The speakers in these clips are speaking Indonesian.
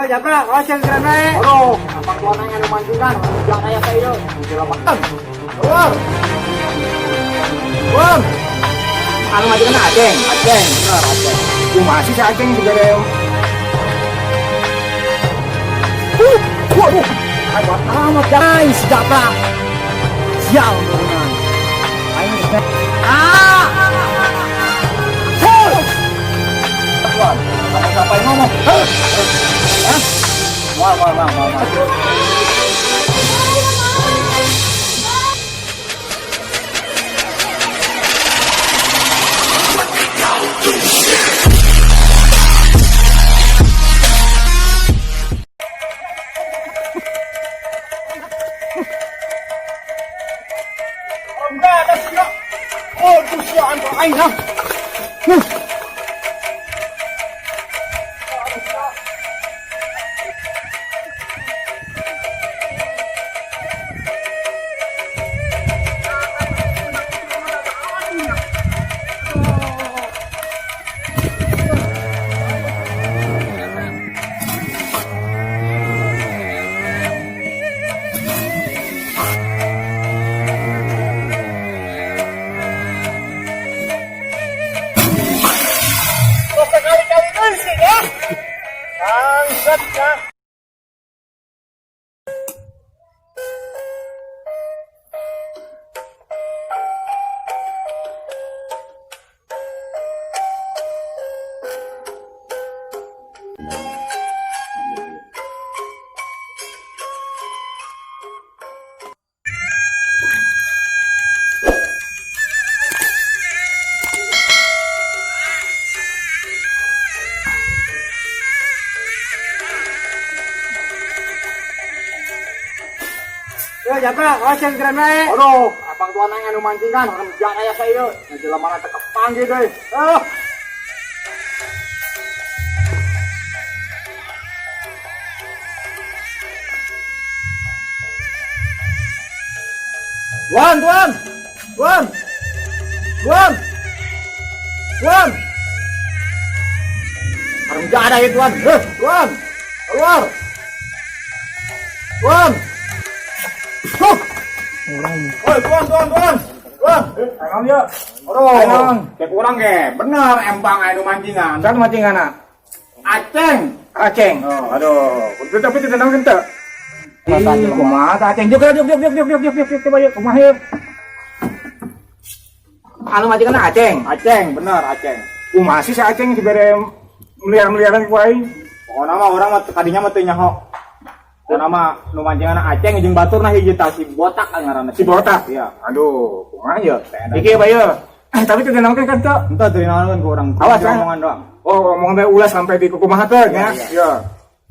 Japra, koceng keren naik. Aduh, apa tuananya yang mancingkan? Jangan kayak saya itu. Diselamatkan. Keluar. Keluar. Anu mancingkan Aceng. Aceng, benar Aceng. Masih si Aceng juga ada yang. Waduh, hebat amat guys, Japra. Sial turunan. Ayo kita. Tuan, kamu siapa yang ngomong? Hah? Mau. Enggak ada siap. Oh, tu siap untuk air lah. Kali-kali dulu sih ya. Angkat ya. Yo Japra, koceng keren naik. Aduh, abang tuananya yang mancingkan? Orang jangan kayak saya itu. Nanti lama tekap panggil deh. Tuan. Orang jangan ada ya tuan. Tuan. Keluar. Tuan. Woi, tuan. Tuan. Emang ya? Aduh. Kayak kurang ke. Bener embang ayo mancingan. Siapa mancing anak? Aceng. Aceng. Oh, Aduh. Tapi tenang kente. Rasanya Kumaha Aceng juga. Yuk. Coba yuk. Kumaha yuk. Anu majikan Aceng. Aceng, bener Aceng. Masih si Aceng dibere miliaran ku aing. Pokoknya mah orang mah tadinya mah teu nyaho. Pokoknya mah nu mancingan Aceng jeung batur nah hiji tah si botak ngaranna. Si botak. Iya. Aduh, kumaha ya? Iki bae ya. Tapi tenang kan teu. Entah dari naon ku urang. Awas, omongan doang. Oh, omongan bae ulah sampai di kukumahakeun ya. Iya. Iya.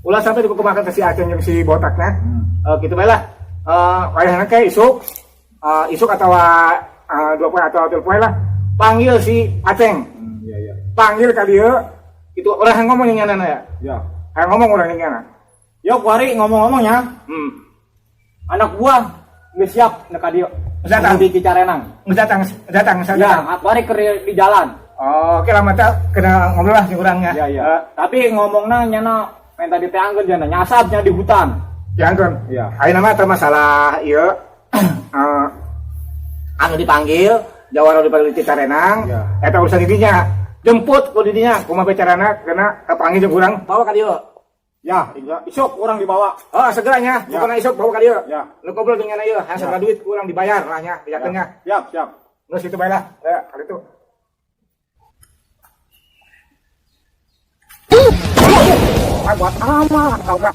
Ulah sampai di kukumahakeun si Aceng jeung si botak nah. Gitu bae lah. Wayahna ke isuk. Isuk atau 2 poe atau 3 poe lah. Panggil si Aceng. Iya. Panggil ka dieu. Itu orang yang ngomong yang nyana ya. Ya. Yang ngomong orang yang nyana. Yo kuari ngomong-ngomongnya. Anak buah geus siap nek ka dieu. Datang di Cicarenang. datang. Ya, kuari keur di jalan. Oh, oke lah mata kena ngobrol lah jeung urangnya. Iya. Tapi ngomongna nyana minta diteangkeun jangan nyasapnya di hutan. Jangan. Iya. Ayeuna mah teu masalah ieu. Anu dipanggil jawara dipanggil di Cicarenang. Iya. Eta urusan didinya. Jemput ku didinya kumaha bicarana kena kapanggil jeung urang bawa ka dieu. Ya, isuk orang dibawa. Oh, segeranya. Ya. Pokona isuk bawa ka dieu. Ya. Nu ngobrol jeung nyana ieu, hasil duit urang dibayar lah nya, diakeunnya. Siap. Geus kitu bae lah. Ya, kali itu. Buat amat kau kan.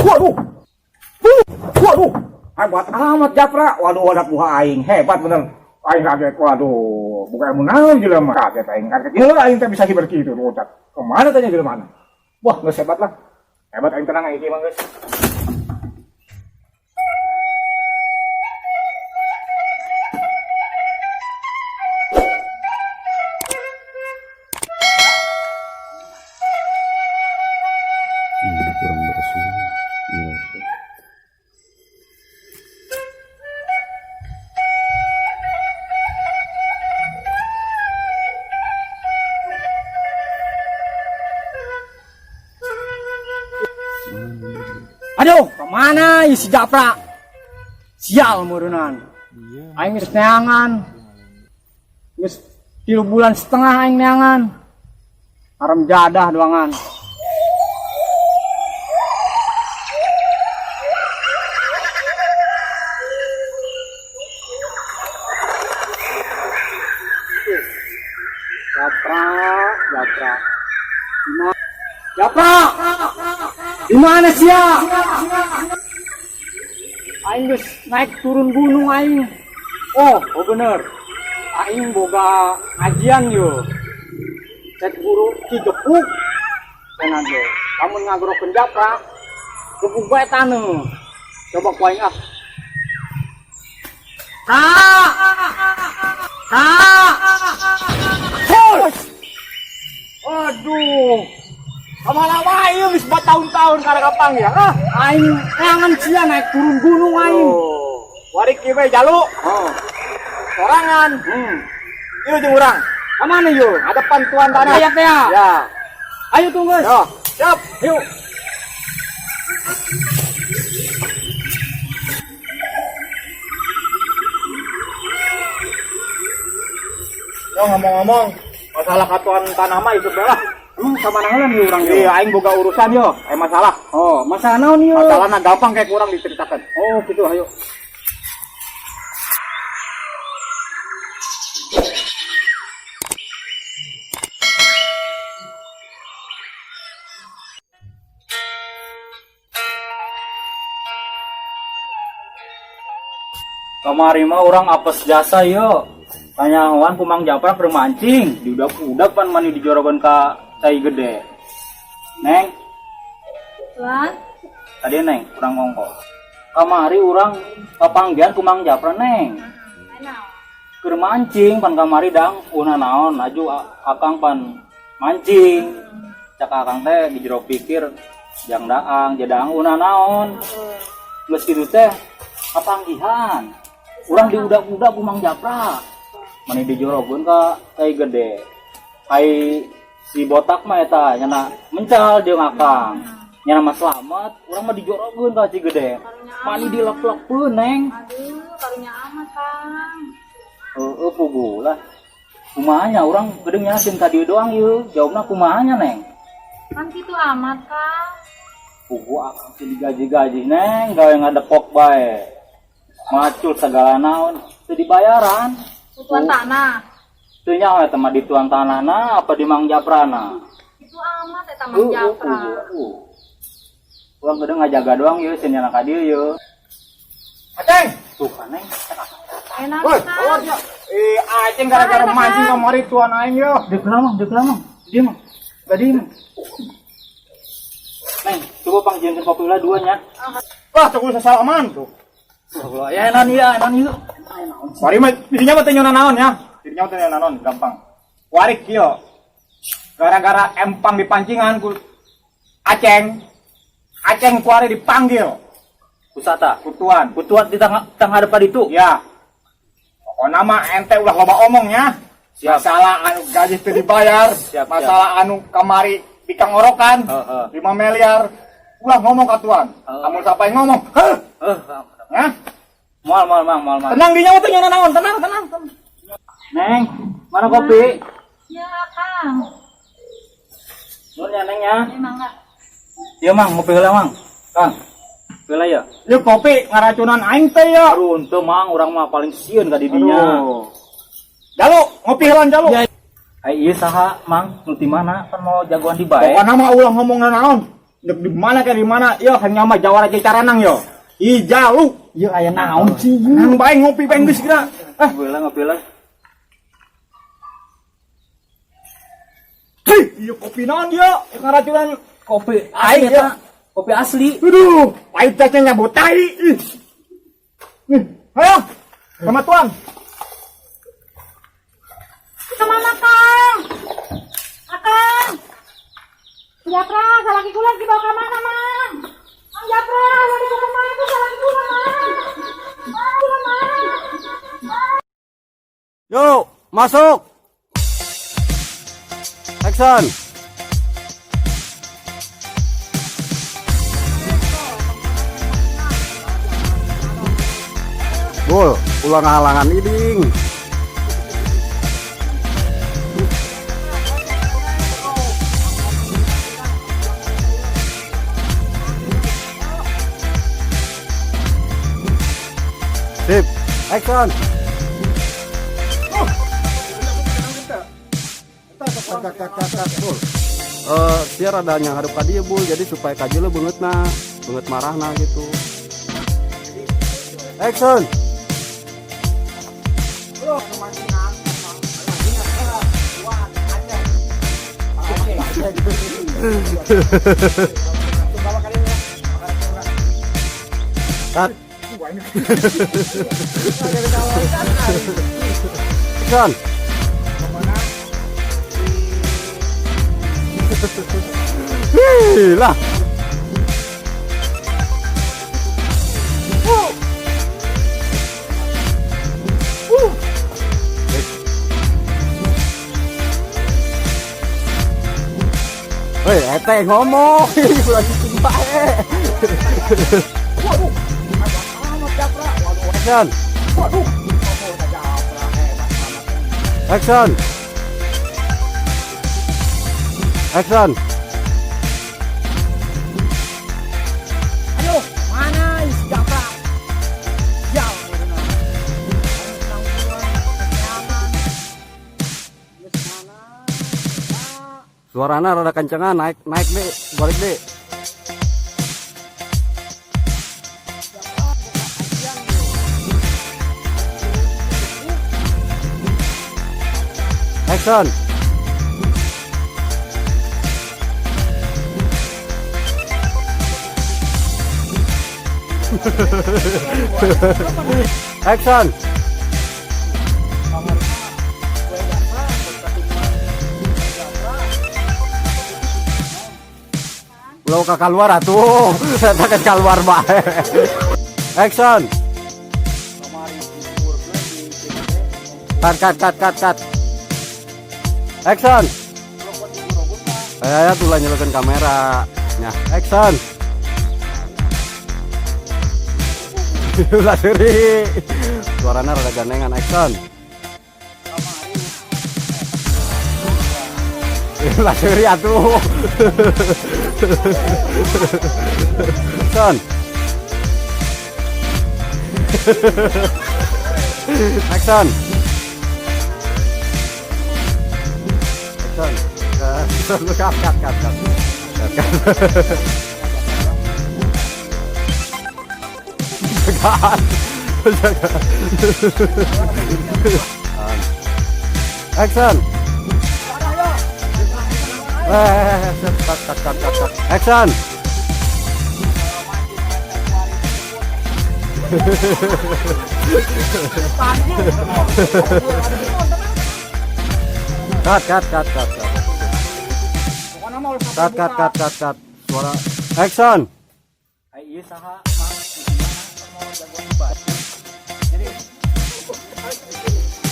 Waduh. Buat amat Japra. Waduh, anak buah aing hebat bener. Aing kaget. Waduh, bukan menang jelema kaget aing. Kaget. Ya aing teh bisa kiberki itu ucap. Kemana tanya jelema? Wah, geus hebat lah. Hebat aing tenang aing mah geus. kurang bersih. Aduh, kemana ya si Japra? Sial murunan. Aing geus neangan. Geus 3 bulan setengah aing neangan. Arem jadah doangan. Japra. Japra! Dimana sih ya? Aing geus naik turun gunung aing. Oh bener. Aing boga ajian yo. Cek guru Ki Gepuk. Cenah ge. Lamun ngagrokeun Japra, gepuk bae taneuh. Coba ku aing ah. Aduh. Lama-lama aing geus tahun-tahun karek kapang ya. Aing neangan sia naik turun gunung aing. Warik kieu bae jalu. Sorangan. Ieu jeung urang. Ka mana yo? Ada pantuan tanah. Aya teh. Ya. Ayo tunggu. Yo, siap. Yuk. Yo ngomong-ngomong, masalah katuan tanah mah itu lah. Emang sama nangalan nih urang yo? Iya, aing boga urusan yo. Masalah. Oh, masalah naon yo? Masalahna gampang kayak kurang diceritakan. Oh, gitu ayo. Kamari mah orang apes jasa yo. Tanyawan kumang Japra keur mancing, diudak-udak pan mani dijorogan ka cai gede. Neng, Tuan, tadi neng kurang ngongko. Kamari orang kapanggian kumang Japra neng. Keur mancing pan kamari dang una naon aju akang pan mancing. Cak akang teh di jero pikir jang daang jadang una naon. Geus kitu teh kapanggihan. Urang diudak-udak kumang Japra. Mani dijorogeun ka cai gede. Kai si botak mah eta nyana mencal jeung akang. Nyana mah slamet, urang mah dijorogeun ka cai gede. Mani dilek-lekpeun neng. aduh, karunya amat, Kang. Heueuh pugu lah. Kumaha nya urang geudeung nyana sim ka dieu doang ieu. Jawabna kumaha nya neng? Kan gitu amat, Kang. Pugu akang teh digaji-gaji neng, gawe ngadepok bae. Macul segala naon, teu dibayaran. Tuan tanah. Teu nyaho eta mah di tuan tanahna apa di Mang Japrana. Itu amat eta Mang Japra. Urang geudeung ngajaga doang ieu sieun nyana ka dieu ieu. Aceng. Tuh kan neng. Enak, Woi, Kang. keluar ya. Aceng gara-gara mancing kamari tuan aing yo. Deuk lamang. Dieu mah. Gadi mah. Neng, coba panggilkeun kopi lah duanya. Wah, teu sasalaman tuh. Ya enan ieu. Wari mah dirinya mah teu nyeuna naon ya. Dirinya mah teu nyeuna naon, gampang. Warik kieu. Gara-gara empang di pancingan ku Aceng. Aceng kuari dipanggil Kusata. kutuan. Kutuat di tengah depan itu. Ya. Pokoknya mah ente ulah loba omongnya. Siap. Masalah anu gaji teu dibayar, Siap, masalah anu kamari dikangorokan, 5 miliar. Ulah ngomong ka tuan. Amun sapai ngomong, heuh. Ya. Mal. Tenang dinya mah teu nyeuna naon, tenang. Neng, mana kopi? Ya, Kang. Nun ya Neng ya. Emang enggak. Iya Mang, ngopi heula Mang. Kang. Heula ya. Ieu kopi ngaracunan aing teh ya. Aduh, henteu Mang, urang mah paling sieun ka di dinya. Jalu, ngopi heula jalu. Ya. Ai ieu saha Mang? Nu ti mana? Kan mau jagoan di bae. Pokona mah ulah ngomong naon. Dek di mana ke di mana? Ieu hanya mah jawara caranang yo. Ih jalu. Ieu aya naon sih? Nang bae ngopi bae geus geura. Ngopi heula. Ieu kopi naon dia? Ngaracunan Kopi Aing, asli eta. Kopi asli. aduh, pahit tehnya nyabut tai. Ayo, sama tuan. Kemana, Kang? Akang. Japra, salaki kula dibawa ke mana, Mang? Mang Japra, lagi ke mana itu salaki kula, Mang? Mang. Yuk, masuk. Action. Bol, ulang halangan iding. Sip, action. Kat, Bul. Dia rada ngadep ka dieu, Bul, jadi supaya kajelo beungeutna, beungeut marahna gitu. Action. Cut. Action. Lah. Hei, ete ngomong, lagi coba Waduh, amat Japra. Waduh, Action. waduh. Oh, Japra hebat amat. Action. Action. Ayo, mana is Japra? Jauh benar. Suarana rada kencengan, naik deh, balik deh. Action. Action. Lo ke keluar atuh, saya kan keluar bae. Action. Cut. Action. Saya tuh nyalakan kamera. Nah, action. Ulah seri. Suaranya rada gandengan. Action. Ulah seri atuh. Action. Action. Cut. Action. Cut. Action. Cut. Suara. Action. Iya saha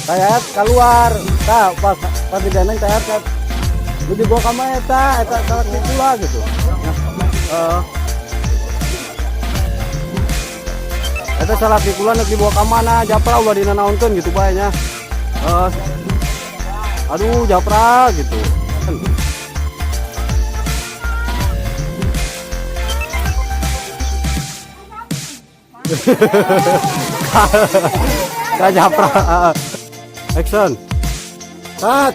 Tayat keluar. Tah pas diganeng tayat kan. Lu dibawa ka mah eta salah pula gitu. Eta salah pikulan dibawa ka mana? Japra ulah dinanaonkeun gitu bae nya. Aduh, Japra gitu. Kak Japra. Action. Cut.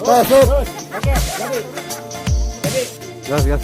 Sip. Jadi. Gas.